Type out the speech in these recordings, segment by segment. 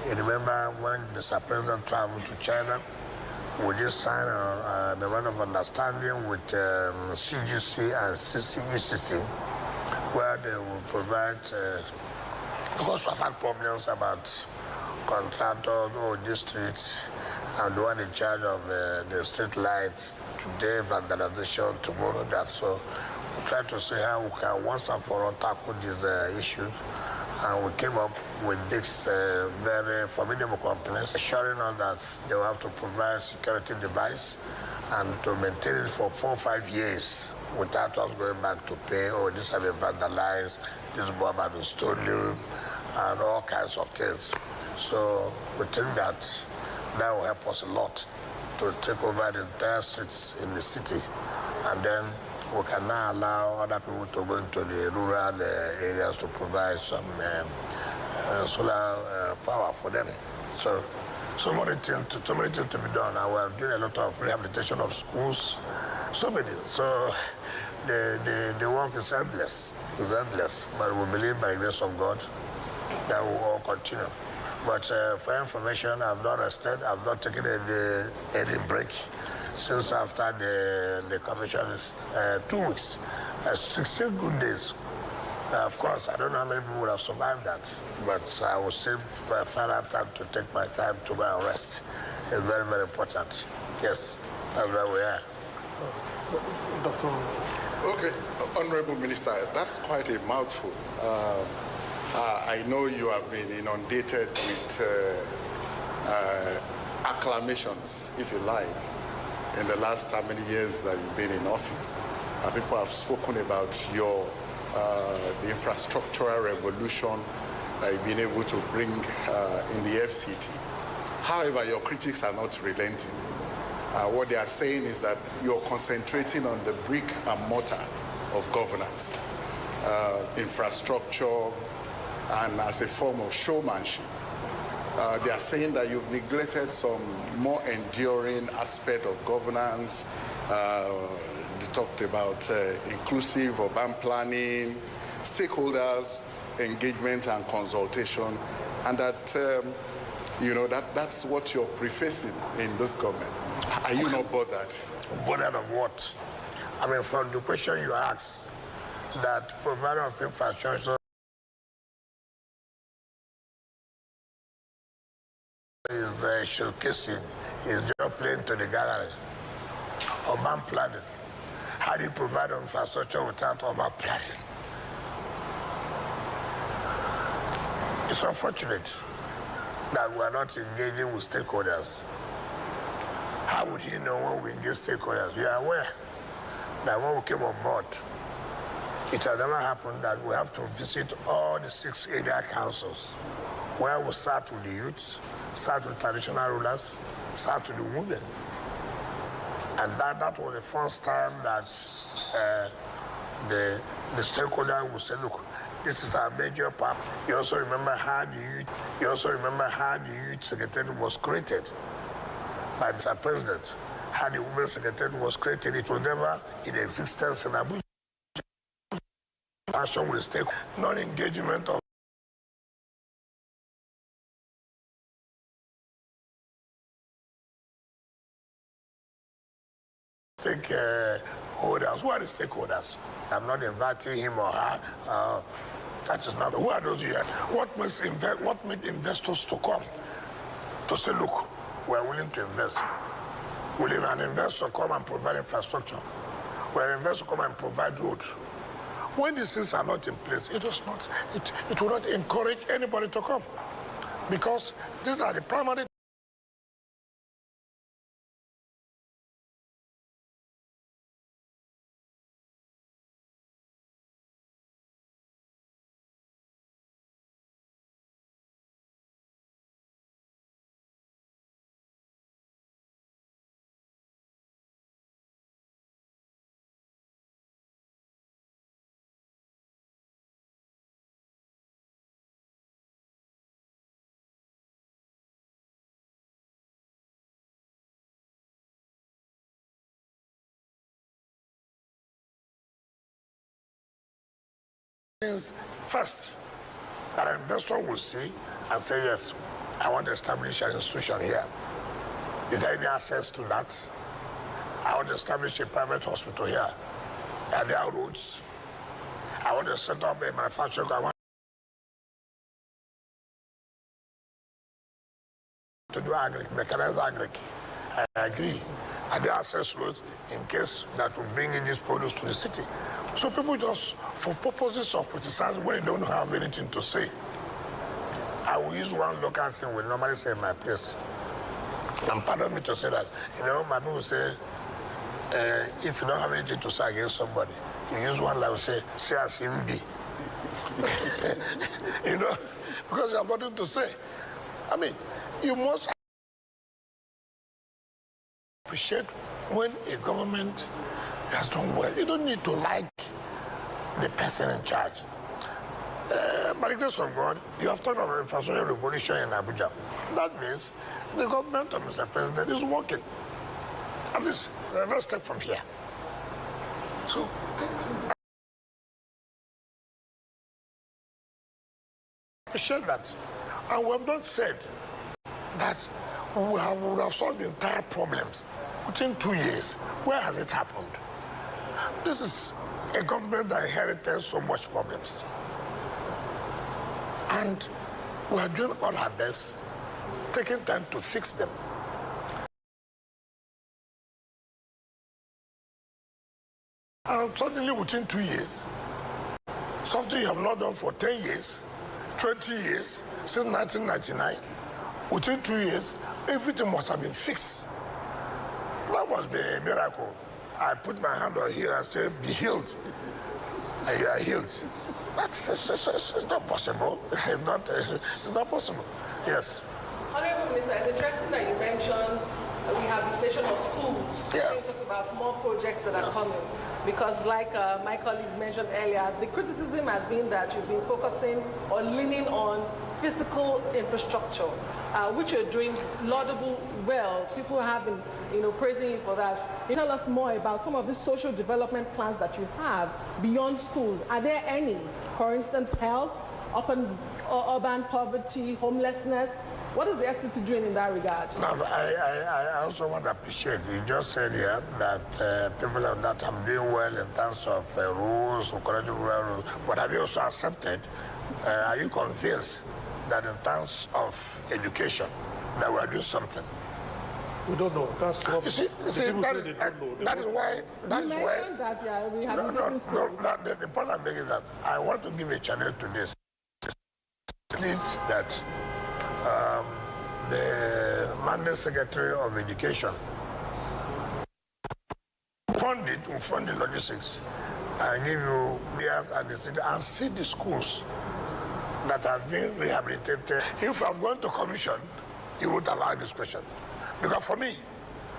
You remember when the President traveled to China, we just signed a memorandum of understanding with CGC and UCC, where they will provide, because we've had problems about contractors or districts and the one in charge of the street lights, today vandalization, tomorrow that. So we try to see how we can once and for all tackle these issues. And we came up with this very formidable companies, assuring us that they will have to provide security device and to maintain it for 4 or 5 years without us going back to pay, or this have been vandalized, this bomb has been stolen, and all kinds of things. So we think that that will help us a lot to take over the entire streets in the city. And then we can now allow other people to go into the rural areas to provide some solar power for them. So many things to be done. And we're doing a lot of rehabilitation of schools, so many. So the work is endless. It's endless. But we believe by the grace of God that will all continue. But for information, I've not rested. I've not taken any break since after the commission is 2 weeks. 16 good days. Of course, I don't know how many people would have survived that, but I will still find out time to take my time to go and rest. It's very, very important. Yes, that's where we are. Doctor. Okay, Honorable Minister, that's quite a mouthful. I know you have been inundated with acclamations, if you like, in the last how many years that you've been in office. People have spoken about your the infrastructural revolution that you've been able to bring in the FCT. However, your critics are not relenting. What they are saying is that you're concentrating on the brick and mortar of governance, infrastructure, and as a form of showmanship. They are saying that you've neglected some more enduring aspect of governance. They talked about inclusive urban planning, stakeholders, engagement and consultation, and that, that's what you're prefacing in this government. Are you not bothered? Bothered of what? I mean, from the question you asked, that provider of infrastructure is showcasing, is just playing to the gallery. Urban planning. How do you provide infrastructure without urban planning? It's unfortunate that we are not engaging with stakeholders. How would you know when we engage stakeholders? You are aware that when we came on board, it has never happened that we have to visit all the 6 area councils, where we start with the youth, start with traditional rulers, start with the women. And that was the first time that the stakeholder will say, look, this is our major part. You also remember how the youth secretary was created by Mr. President. How the women's secretary was created. It was never in existence in Abuja. Action with the stakeholder, non-engagement of stakeholders. Who are the stakeholders? I'm not inviting him or her. That is not. Who are those you have? What made investors to come to say, look, we are willing to invest? Will an investor come and provide infrastructure? Will an investor come and provide road? When these things are not in place, it will not encourage anybody to come, because these are the primary things first that an investor will see and say yes. I want to establish an institution here. Is there any access to that? I want to establish a private hospital here. Are there roads? I want to set up a manufacturing. I want to do mechanized agric. I agree. Are there access roads in case that will bring in this produce to the city? So people just, for purposes of criticizing when they don't have anything to say. I will use one local thing we normally say in my place. And pardon me to say that, my people say, if you don't have anything to say against somebody, you use one like we say as him be. Because you have nothing to say. I mean, you must appreciate when a government has done well. You don't need to like the person in charge. By the grace of God, you have talked about infrastructure revolution in Abuja. That means the government of Mr. President is working. At least, let's take from here. So, I appreciate that. And we have not said that we would have solved the entire problems within 2 years. Where has it happened? This is a government that inherited so much problems. And we are doing all our best, taking time to fix them. And suddenly within 2 years, something you have not done for 10 years, 20 years, since 1999, within 2 years, everything must have been fixed. That must be a miracle. I put my hand on here and say, be healed. And you are healed. It's not possible. It's not possible. Yes. Honorable Minister, it's interesting that you mentioned rehabilitation of schools. Yeah. You talked about more projects that are coming. Because like my colleague mentioned earlier, the criticism has been that you've been focusing or leaning on physical infrastructure, which you're doing laudable well. People have been, praising you for that. You tell us more about some of the social development plans that you have beyond schools. Are there any? For instance, health, urban poverty, homelessness. What is the FCT doing in that regard? No, I also want to appreciate, you just said here that people of that are doing well in terms of rules, corrective rules, but have you also accepted, are you convinced that in terms of education, that we are doing something? We don't know. That's what you see, that is why. The point I'm making is that I want to give a channel to this. It's that the Mandate Secretary of Education will fund the logistics and give you years and the city and see the schools that have been rehabilitated. If I've gone to commission, you would allow this question. Because for me,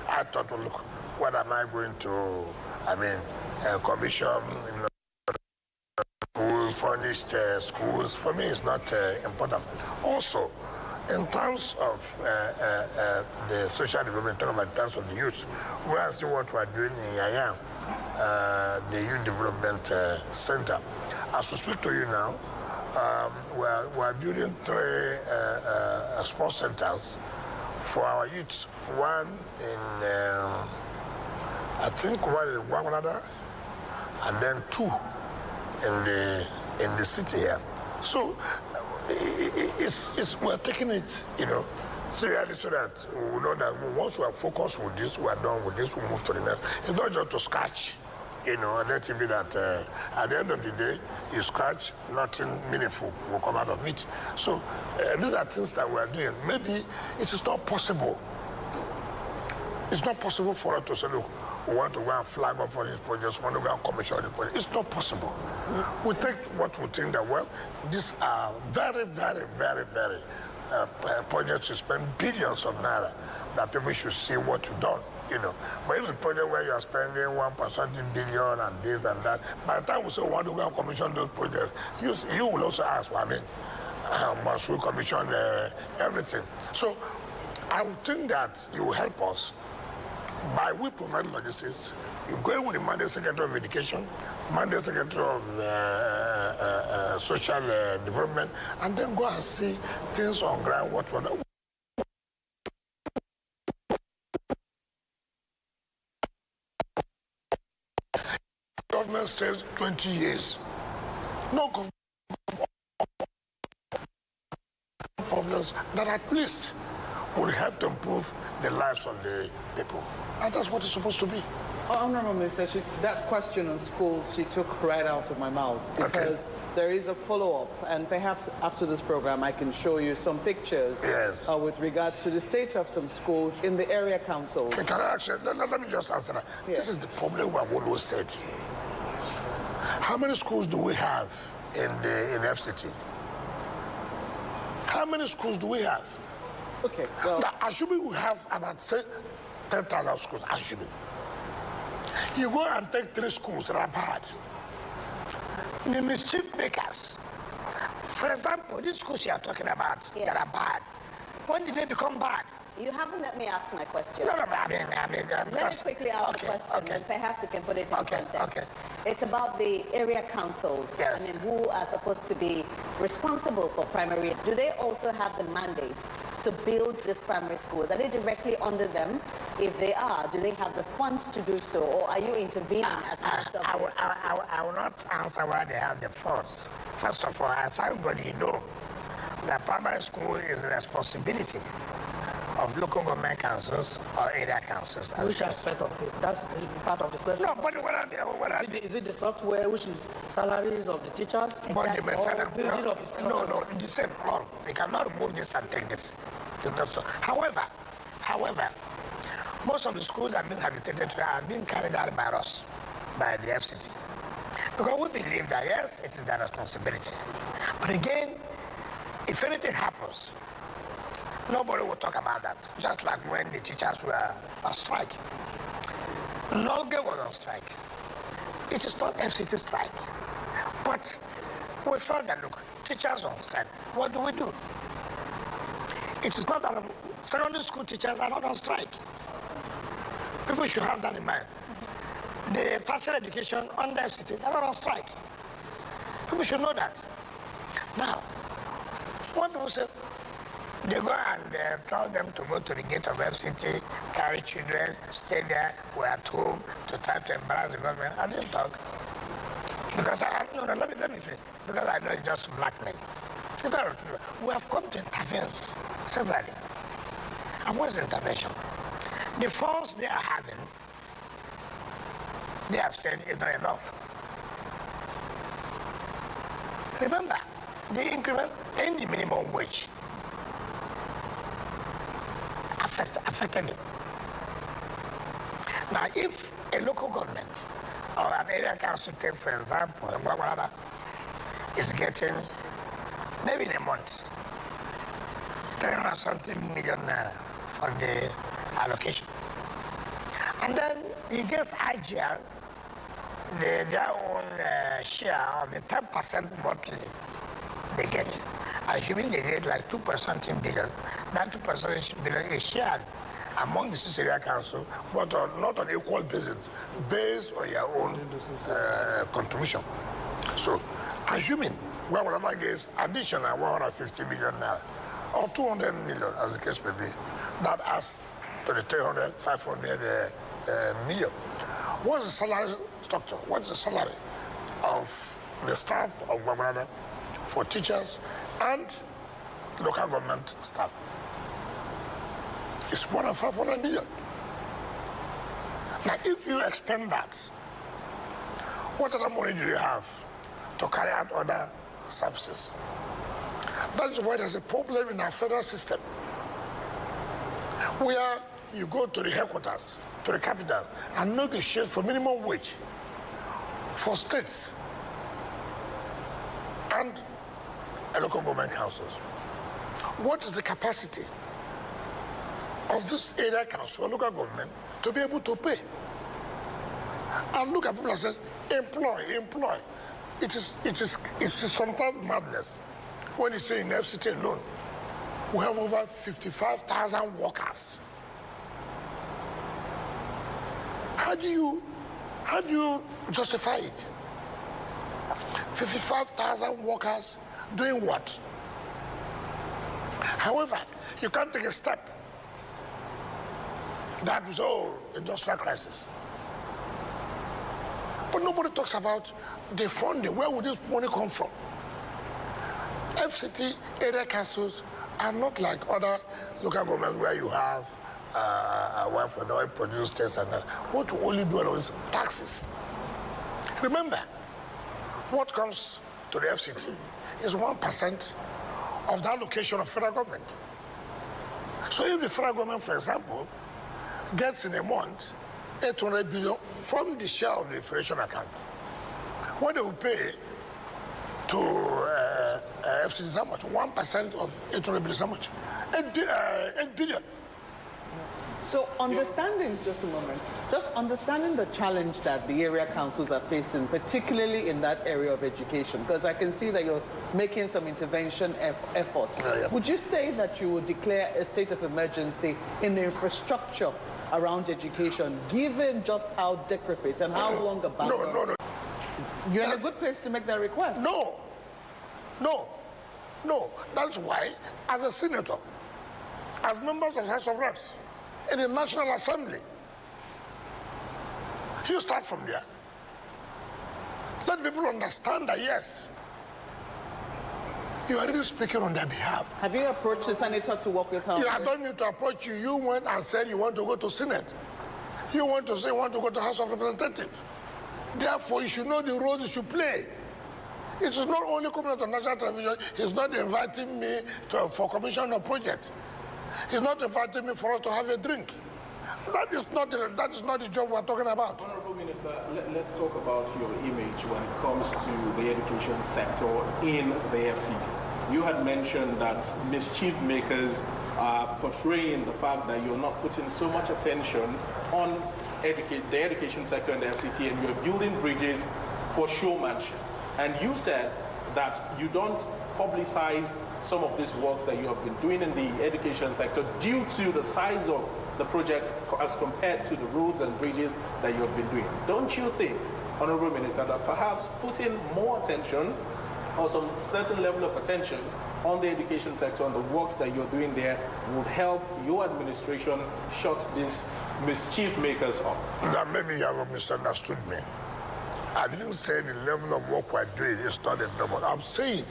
I thought, well, look, what am I going to, commission, schools, furnished schools? For me, it's not important. Also, in terms of the social development, talking about in terms of the youth, we are seeing what we are doing in Yayam, the Youth Development Center. As we speak to you now, we are building 3 sports centers for our youth. One in, I think, one in Guanada, and then 2 in the city here. So we're taking it, seriously, so that we know that once we are focused with this, we are done with this, we move to the next. It's not just to scratch. Let it be that at the end of the day, you scratch, nothing meaningful will come out of it. So these are things that we are doing. Maybe it is not possible. It's not possible for us to say, look, we want to go and flag off for these projects, we want to go and commission the projects. It's not possible. We take what we think that, well, these are very, very, very, very projects to spend billions of naira that people should see what you've done. But if the project where you are spending 1% billion and this and that, by the time we say we want to go and commission those projects, you will also ask, must we commission everything? So I would think that you will help us by we provide logistics. You go with the Mandate Secretary of Education, Mandate Secretary of Social Development, and then go and see things on ground, what we're doing. government stays 20 years. No government problems that at least will help to improve the lives of the people. And that's what it's supposed to be. Honorable Minister, that question on schools, she took right out of my mouth, because there is a follow-up, and perhaps after this program I can show you some pictures with regards to the state of some schools in the area councils. Can I actually, let me just answer that. Yes. This is the problem we have always said. How many schools do we have in FCT? How many schools do we have? Okay, well... Now, assuming we have about, say, 10,000 schools, assuming. You go and take 3 schools that are bad. The mischief makers. For example, these schools you are talking about that are bad, when did they become bad? You haven't let me ask my question. No, I mean, let me quickly ask the question, and perhaps you can put it in context. It's about the area councils, yes. I mean, who are supposed to be responsible for primary. Do they also have the mandate to build these primary schools? Are they directly under them? If they are, do they have the funds to do so, or are you intervening as Minister of I will not answer why they have the funds. First of all, as everybody knows, the primary school is the responsibility of local government councils or area councils. Which aspect of it? That's part of the question. No, but what are they? Is it the software, which is salaries of the teachers? But they may building of the no, the same. No, they cannot remove this and take this. It's not so. However, most of the schools that have been habilitated are being carried out by us, by the FCT. Because we believe that, yes, it is their responsibility. But again, if anything happens, nobody will talk about that. Just like when the teachers were on strike. Nolge was on strike. It is not FCT strike. But we thought that, look, teachers on strike, what do we do? It is not that secondary school teachers are not on strike. People should have that in mind. The tertiary education under FCT, they're not on strike. People should know that. Now, what do we say? They go and tell them to go to the gate of FCT, carry children, stay there, we're at home, to try to embarrass the government. I didn't talk. Because let me finish. Because I know it's just blackmail. We have come to intervene severally. And what's the intervention? The funds they are having, they have said is not enough. Remember, the increment in the minimum wage affected them. Now, if a local government or an area council, take for example, is getting, maybe in a month, 300-something million naira for the allocation. And then he gets IGR, their own share of the 10% monthly they get. Assuming they get like 2% billion, that 2% billion is shared among the 6 area council, but not on equal basis, based on your own contribution. So, assuming whatever gets additional 150 million now, or 200 million, as the case may be, that adds to the 300, 500 million. What's the salary structure? What's the salary of the staff of Guatemala for teachers and local government staff? It's more than 500 million. Now, if you expend that, what other money do you have to carry out other services? That's why there's a problem in our federal system, where you go to the headquarters, to the capital, and negotiate for minimum wage for states and local government councils. What is the capacity of this area council or local government to be able to pay? And look at people and say, employ. It is sometimes madness when you say in FCT alone, we have over 55,000 workers. How do you justify it? 55,000 workers doing what? However, you can't take a step. That was all industrial crisis. But nobody talks about the funding. Where would this money come from? FCT area councils are not like other local governments where you have one for the oil producing states and what we only do is taxes. Remember, what comes to the FCT is 1% of the allocation of federal government. So if the federal government, for example, gets in a month 800 billion from the share of the federation account, what they will pay to FCT is how much? 1% of 800 billion is how much? 8 billion. So understanding, just a moment, just understanding the challenge that the area councils are facing, particularly in that area of education, because I can see that you're making some intervention efforts. Yeah. Would you say that you would declare a state of emergency in the infrastructure around education, given just how decrepit and how long a backlog? No. You're in a good place to make that request. No. That's why, as a senator, as members of the House of Reps, in the National Assembly, you start from there. Let people understand that, yes, you are really speaking on their behalf. Have you approached the senator to work with her? Yeah, I don't need to approach you. You went and said you want to go to Senate. You want to say you want to go to House of Representatives. Therefore, you should know the role you should play. It is not only coming to national television. He's not inviting me for commission of project. He's not inviting me for us to have a drink. That is not the job we're talking about. Honorable Minister, let's talk about your image when it comes to the education sector in the FCT. You had mentioned that mischief makers are portraying the fact that you're not putting so much attention on the education sector in the FCT, and you're building bridges for showmanship. And you said that you don't publicize some of these works that you have been doing in the education sector due to the size of the projects as compared to the roads and bridges that you have been doing. Don't you think, Honorable Minister, that perhaps putting more attention or some certain level of attention on the education sector and the works that you're doing there would help your administration shut these mischief makers up? That maybe you have misunderstood me. I didn't say the level of work we're doing is not a normal. I'm saying